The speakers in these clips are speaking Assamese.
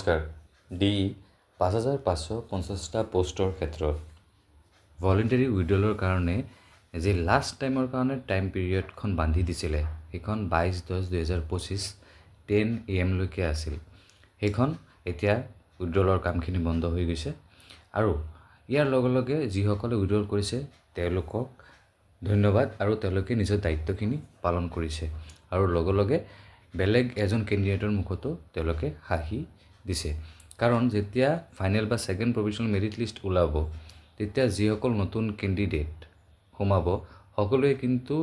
নমস্কাৰ ডি 5550টা পোষ্টৰ ক্ষেত্ৰত ভলেণ্টাৰী উইড্ৰলৰ কাৰণে যে লাষ্ট টাইমৰ কাৰণে টাইম পিৰিয়ডখন বান্ধি দিছিলে সেইখন 22/10/2025 10 AM লৈকে আছিল সেইখন এতিয়া উইড্ৰলৰ কামখিনি বন্ধ হৈ গৈছে আৰু ইয়াৰ লগে লগে যিসকলে উইড্ৰল কৰিছে তেওঁলোকক ধন্যবাদ আৰু তেওঁলোকে নিজৰ দায়িত্বখিনি পালন কৰিছে আৰু লগে লগে বেলেগ এজন কেণ্ডিডেটৰ মুখতো তেওঁলোকে হাঁহি দিছে কাৰণ যেতিয়া ফাইনেল বা সেকেন্ড প্ৰভিজনেল মেৰিট লিষ্ট ওলাব তেতিয়া যিসকল নতুন কেণ্ডিডেট সোমাব সকলোৱে কিন্তু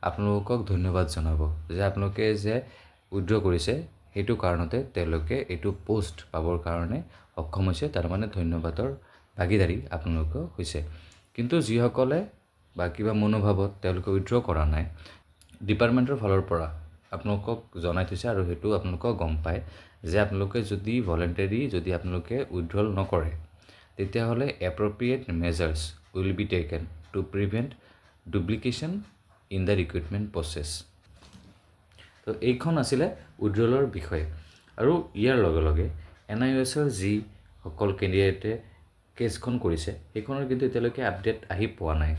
আপোনালোকক ধন্যবাদ জনাব যে আপোনালোকে যে উইড্ৰ কৰিছে সেইটো কাৰণতে তেওঁলোকে এইটো পোষ্ট পাবৰ কাৰণে সক্ষম হৈছে তাৰ মানে ধন্যবাদৰ ভাগিদাৰী আপোনালোক হৈছে কিন্তু যিসকলে বা কিবা মনোভাৱত তেওঁলোকে উইড্ৰ কৰা নাই ডিপাৰ্টমেণ্টৰ ফালৰ পৰা আপোনালোকক জনাই থৈছে আৰু হেতু আপোনালোকক গম পায় যে আপোনালোকে যদি ভলেণ্টাৰী যদি আপোনালোকে উইড্ৰল নকৰে তেতিয়া হলে appropriate measures will be taken to prevent duplication in the recruitment process তো এইখন আছিল উইড্ৰলৰ বিষয় আৰু ইয়াৰ লগে লগে NIOSৰ যি সকল কেণ্ডিডেটে কেছখন কৰিছে সেইখনৰ কিন্তু এতিয়ালৈকে আপডেট আহি পোৱা নাই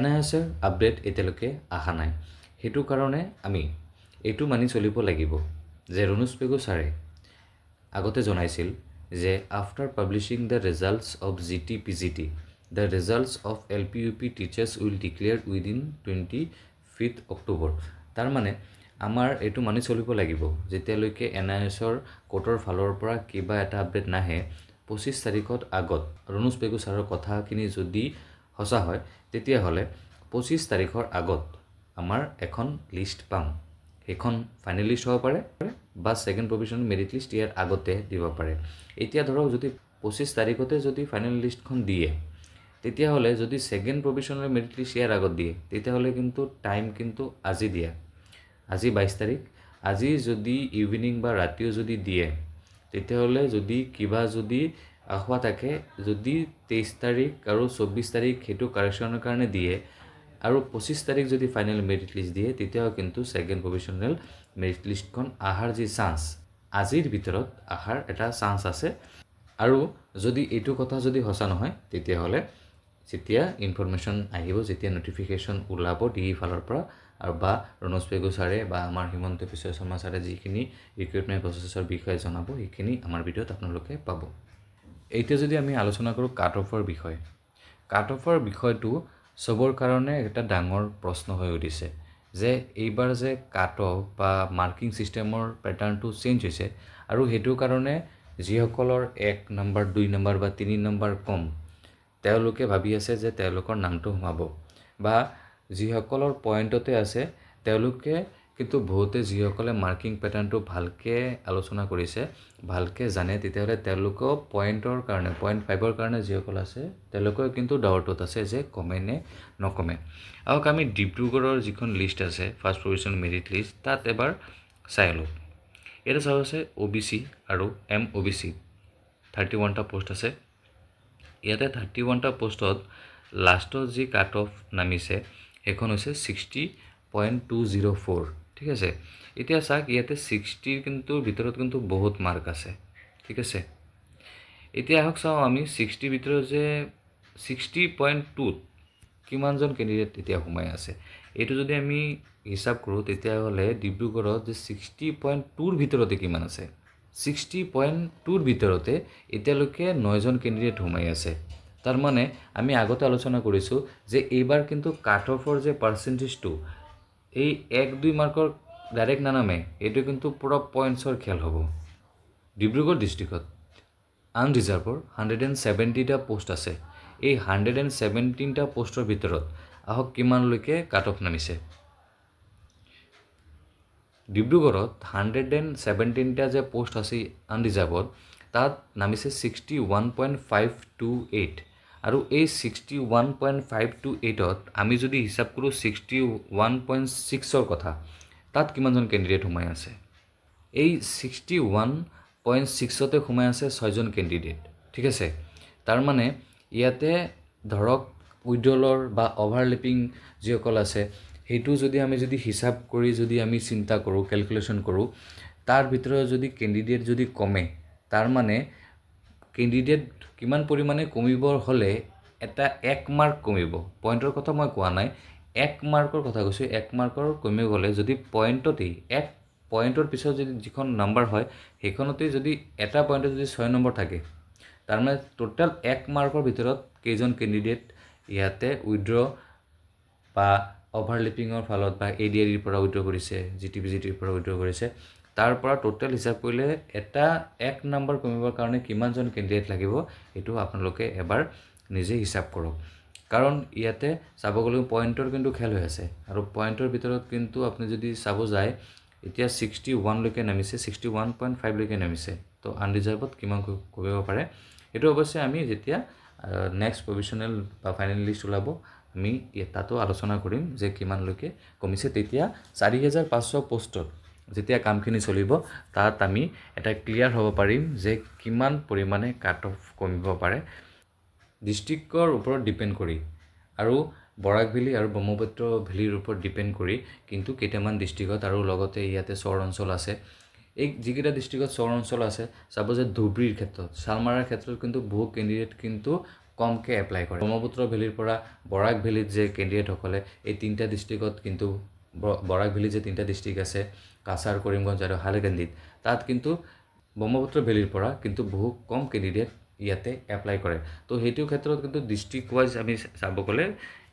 NIOSৰ আপডেট এতিয়ালৈকে আহা নাই হেতু কাৰণে আমি এইটো মানি চলিব লাগিব যে ৰণুজ পেগু ছাৰে আগতে জনাইছিল যে after publishing the results of GT PGT the results of LPUP teachers will declare within 25 October তাৰ মানে আমাৰ এইটো মানি চলিব লাগিব যেতিয়ালৈকে NIOSৰ কোৰ্টৰ ফালৰ পৰা কিবা এটা আপডেট নাহে 25 তাৰিখত আগত ৰণুজ পেগু ছাৰৰ কথাখিনি যদি হসা হয় তেতিয়া হলে 25 তাৰিখৰ আগত আমাৰ এখন লিষ্ট পাম এখন ফাইনেল লিষ্ট হ'ব পাৰে বা সেকেন্ড প্ৰভিজনেল মেৰিট লিষ্ট ইয়াৰ আগতে দিব পাৰে এতিয়া ধৰক যদি 25 তাৰিখতে যদি ফাইনেল লিষ্টখন দিয়ে তেতিয়া হলে যদি সেকেন্ড প্ৰভিজনেল মেৰিট লিষ্ট ইয়াৰ আগত দিয়ে তেতিয়া হলে কিন্তু টাইম কিন্তু আজি দিয়া আজি 22 তাৰিখ আজি যদি ইভিনিং বা ৰাতিও যদি দিয়ে তেতিয়া হলে যদি কিবা যদি আহৱা থাকে যদি 23 তাৰিখ আৰু 24 তাৰিখ হেতু কাৰেকচনৰ কাৰণে দিয়ে আৰু 25 তাৰিখ যদি ফাইনেল মেৰিট লিষ্ট দিয়ে তেতিয়া কিন্তু সেকেন্ড প্ৰভিজনেল মেৰিট লিষ্টখন আহাৰ যি চান্স আজিৰ ভিতৰত আহাৰ এটা চান্স আছে আৰু যদি এইটো কথা যদি হসা নহয় তেতিয়া হলে যেতিয়া ইনফৰমেশন আহিব যেতিয়া নোটিফিকেশন ওলাব ডি ফালৰ পৰা আৰু বা ৰণুজ পেগু ছাৰে বা আমাৰ হিমন্ত বিশ্ব শৰ্মা ছাৰে যিখিনি ৰিক্ৰুটমেণ্ট প্ৰসেছৰ বিষয়ে জনাব এইখিনি আমাৰ ভিডিঅ'ত আপোনালোকে পাব এতিয়া যদি আমি আলোচনা কৰো কাট অফৰ বিষয় কাট অফৰ বিষয়টো সবৰ কাৰণে এটা ডাঙৰ প্ৰশ্ন হৈ উঠিছে যে এইবাৰ যে কাট অফ বা মাৰ্কিং সিস্টেমৰ প্যাটাৰ্নটো চেঞ্জ হৈছে আৰু হেতু কাৰণে যিসকলৰ 1 নম্বৰ 2 নম্বৰ বা 3 নম্বৰ কম তেওঁলোকে ভাবি আছে যে তেওঁলোকৰ নামটো সোমাব বা যিসকলৰ পইণ্টতে আছে তেওঁলোকে কিন্তু বহুতে যিসকলে মাৰ্কিং প্যাটাৰ্নটো ভালকে আলোচনা কৰিছে ভালকে জানে তেতিয়াহলে তেওঁলোকৰ পইণ্টৰ কাৰণে পইণ্ট 5ৰ কাৰণে যিসকল আছে তেওঁলোকৰ কিন্তু ডাউটত আছে যে কমে নে নকমে আৰু আমি ডিব্ৰুগড়ৰ যিখন লিষ্ট আছে ফাৰ্স্ট প্ৰভিজনেল মেৰিট লিষ্ট তাত এবাৰ চাই লও এটা চাও আছে OBC আৰু MOBC 31টা পোষ্ট আছে ইয়াতে 31টা পোষ্টত লাষ্টৰ যি কাট অফ নামিছে এখন হৈছে 60.204 ঠিক আছে এতিয়া চাক ইয়াতে 60 কিন্তু ভিতৰত কিন্তু বহুত মাৰ্ক আছে ঠিক আছে এতিয়া হক চাও আমি 60 ভিতৰত যে 60.2 কিমানজন কেণ্ডিডেট এতিয়া সোমাই আছে এটো যদি আমি হিসাব কৰো তেতিয়া হলে ডিব্ৰুগড়ত যে 60.2 ৰ ভিতৰতে কিমান আছে 60.2 ৰ ভিতৰতে এতিয়ালৈকে 9 জন কেণ্ডিডেট সোমাই আছে তাৰ মানে আমি আগতে আলোচনা কৰিছো যে এইবাৰ কিন্তু কাট অফৰ যে পাৰ্সেন্টেজটো এই 1-2 মাৰ্কৰ ডাইৰেক্ট নানামে এটো কিন্তু পুৰা পইণ্টছৰ খেল হ'ব ডিব্ৰুগড় ডিস্ট্ৰিক্টত আনৰিজাৰ্ভৰ 170টা পোষ্ট আছে এই 117টা পোষ্টৰ ভিতৰত আহক কিমান লৈকে কাট অফ নামিছে ডিব্ৰুগড়ত 117টা যে পোষ্ট আছে আনৰিজাৰ্ভত তাত নামিছে 61.528 আৰু এই 61.528ত আমি যদি হিসাব কৰো 61.6ৰ কথা তাত কিমানজন কেণ্ডিডেট সোমাই আছে এই 61.6তে সোমাই আছে 6 জন কেণ্ডিডেট ঠিক আছে তাৰ মানে ইয়াতে ধৰক উইড্ৰলৰ বা ওভাৰলেপিং যিসকল আছে হেতু যদি আমি যদি হিসাব কৰি যদি আমি চিন্তা কৰো ক্যালকুলেশন কৰো তাৰ ভিতৰত যদি ক্যান্ডিডেট যদি কমে তাৰ মানে কেণ্ডিডেট কিমান পৰিমাণে কমিব হ'লে এটা 1 মাৰ্ক কমিব। পইণ্টৰ কথা মই কোৱা নাই, 1 মাৰ্কৰ কথা কৈছোঁ। 1 মাৰ্কৰ কমিব গ'লে যদি পইণ্টতেই 1 পইণ্টৰ পিছত যদি যিখন নাম্বাৰ হয় সেইখনতেই যদি এটা পইণ্টত যদি 6 নম্বৰ থাকে, তাৰমানে টোটেল 1 মাৰ্কৰ ভিতৰত কেইজন কেণ্ডিডেট ইয়াতে উইথড্ৰ বা অভাৰলেপিঙৰ ফালত বা ADREৰ পৰা উইথড্ৰ কৰিছে, GTPৰ পৰা উইথড্ৰ কৰিছে, তাৰ পৰা টোটেল হিচাপ কৰিলে এটা 1 নম্বৰ কমিবৰ কাৰণে কিমানজন কেণ্ডিডেট লাগিব এইটো আপোনালোকে এবাৰ নিজে হিচাপ কৰক। কাৰণ ইয়াতে চাব গ'লে পইণ্টৰ কিন্তু খেল হৈ আছে, আৰু পইণ্টৰ ভিতৰত কিন্তু আপুনি যদি চাব যায় এতিয়া 61 লৈকে নামিছে, 61.5 লৈকে নামিছে। তো আনৰিজাৰ্ভত কিমান কমিব পাৰে এইটো অৱশ্যে আমি যেতিয়া নেক্সট প্ৰভিশ্যনেল বা ফাইনেল লিষ্ট ওলাব আমি তাতো আলোচনা কৰিম যে কিমানলৈকে কমিছে। তেতিয়া 4500 পোষ্টত যেতিয়া কামখিনি চলিব তাত আমি এটা ক্লিয়াৰ হ'ব পাৰিম যে কিমান পৰিমাণে কাট অফ কমিব পাৰে ডিষ্ট্ৰিক্টৰ ওপৰত ডিপেণ্ড কৰি, আৰু বৰাক ভেলী আৰু ব্ৰহ্মপুত্ৰ ভেলীৰ ওপৰত ডিপেণ্ড কৰি কিন্তু কেইটামান ডিষ্ট্ৰিক্টত, আৰু লগতে ইয়াতে চৰ অঞ্চল আছে। এই যিকেইটা ডিষ্ট্ৰিক্টত চৰ অঞ্চল আছে, চাব যে ধুবুৰীৰ ক্ষেত্ৰত, শালমাৰাৰ ক্ষেত্ৰত কিন্তু বহু কেণ্ডিডেট কিন্তু কমকৈ এপ্লাই কৰে। ব্ৰহ্মপুত্ৰ ভেলীৰ পৰা বৰাক ভেলীত যে কেণ্ডিডেটসকলে এই 3টা ডিষ্ট্ৰিক্টত কিন্তু বৰাক ভেলীত যে 3টা ডিষ্ট্ৰিক্ট আছে, কাছাৰ, কৰিমগঞ্জ আৰু হাইলাকান্দিত, তাত কিন্তু ব্ৰহ্মপুত্ৰ ভেলীৰ পৰা কিন্তু বহু কম কেণ্ডিডেট ইয়াতে এপ্লাই কৰে। তো সেইটো ক্ষেত্ৰত কিন্তু ডিষ্ট্ৰিক্ট ৱাইজ আমি চাব গ'লে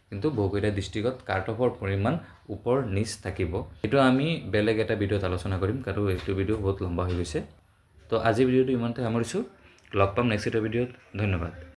কিন্তু বহুকেইটা ডিষ্ট্ৰিক্টত কাট অফৰ পৰিমাণ ওপৰ নিচ থাকিব। এইটো আমি বেলেগ এটা ভিডিঅ'ত আলোচনা কৰিম, কাৰণ এইটো ভিডিঅ' বহুত লম্বা হৈ গৈছে। তো আজি ভিডিঅ'টো ইমানতে সামৰিছোঁ। লগ পাম নেক্সট এটা ভিডিঅ'ত। ধন্যবাদ।